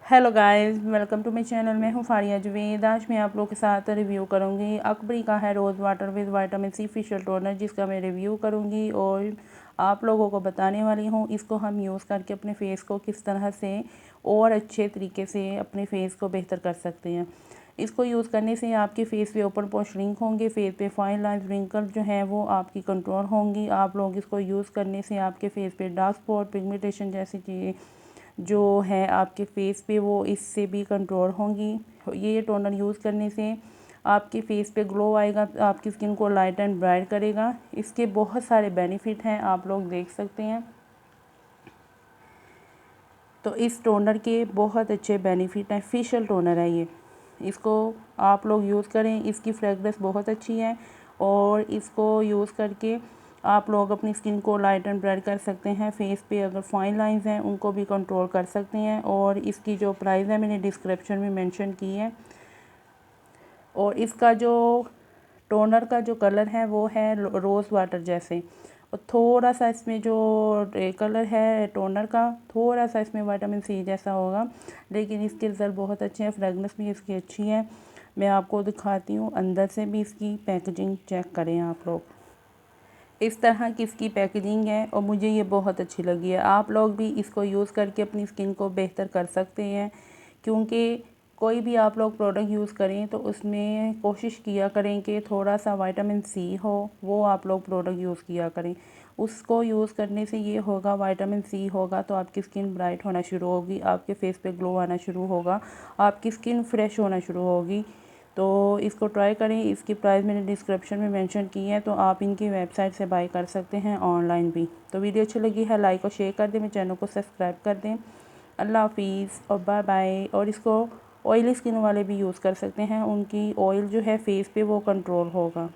Hello guys, welcome to my channel. मैं हूँ फारिया जवेद। आज मैं आप लोगों के साथ रिव्यू करूँगी अकबरी का है rose water with vitamin C facial toner, जिसका मैं रिव्यू करूँगी और आप लोगों को बताने वाली हूँ इसको हम यूज़ करके अपने फेस को किस तरह से और अच्छे तरीके से अपने फेस को बेहतर कर सकते हैं। इसको यूज़ करने से आपके फेस पे ओपन पोर्स श्रिंक होंगे, फेस पे फाइन लाइन्स रिंकल्स जो हैं वो आपकी कंट्रोल होंगी। आप लोग इसको यूज़ करने से आपके फेस पे डार्क स्पॉट, पिगमेंटेशन जैसी चीज़ें जो है आपके फेस पे वो इससे भी कंट्रोल होंगी। ये टोनर यूज़ करने से आपके फेस पे ग्लो आएगा, आपकी स्किन को लाइट एंड ब्राइट करेगा। इसके बहुत सारे बेनिफिट हैं, आप लोग देख सकते हैं। तो इस टोनर के बहुत अच्छे बेनिफिट हैं। फेशियल टोनर है ये, इसको आप लोग यूज़ करें। इसकी फ्रेगरेंस बहुत अच्छी है और इसको यूज़ करके आप लोग अपनी स्किन को लाइट एंड ब्राइट कर सकते हैं। फेस पे अगर फाइन लाइंस हैं उनको भी कंट्रोल कर सकते हैं। और इसकी जो प्राइस है मैंने डिस्क्रिप्शन में मेंशन की है। और इसका जो टोनर का जो कलर है वो है रोज़ वाटर जैसे, और थोड़ा सा इसमें जो कलर है टोनर का थोड़ा सा इसमें विटामिन सी जैसा होगा, लेकिन इसके रिज़ल्ट बहुत अच्छे हैं। फ्रेगनेंस भी इसकी अच्छी है। मैं आपको दिखाती हूँ, अंदर से भी इसकी पैकेजिंग चेक करें आप लोग। इस तरह की इसकी पैकेजिंग है और मुझे ये बहुत अच्छी लगी है। आप लोग भी इसको यूज़ करके अपनी स्किन को बेहतर कर सकते हैं, क्योंकि कोई भी आप लोग प्रोडक्ट यूज़ करें तो उसमें कोशिश किया करें कि थोड़ा सा विटामिन सी हो, वो आप लोग प्रोडक्ट यूज़ किया करें। उसको यूज़ करने से ये होगा, विटामिन सी होगा तो आपकी स्किन ब्राइट होना शुरू होगी, आपके फेस पे ग्लो आना शुरू होगा, आपकी स्किन फ्रेश होना शुरू होगी। तो इसको ट्राई करें। इसकी प्राइस मैंने डिस्क्रिप्शन में मेंशन की है, तो आप इनकी वेबसाइट से बाय कर सकते हैं, ऑनलाइन भी। तो वीडियो अच्छी लगी है लाइक और शेयर कर दें, मेरे चैनल को सब्सक्राइब कर दें। अल्लाह हाफिज़ और बाय बाय। और इसको ऑयली स्किन वाले भी यूज़ कर सकते हैं, उनकी ऑयल जो है फेस पे वो कंट्रोल होगा।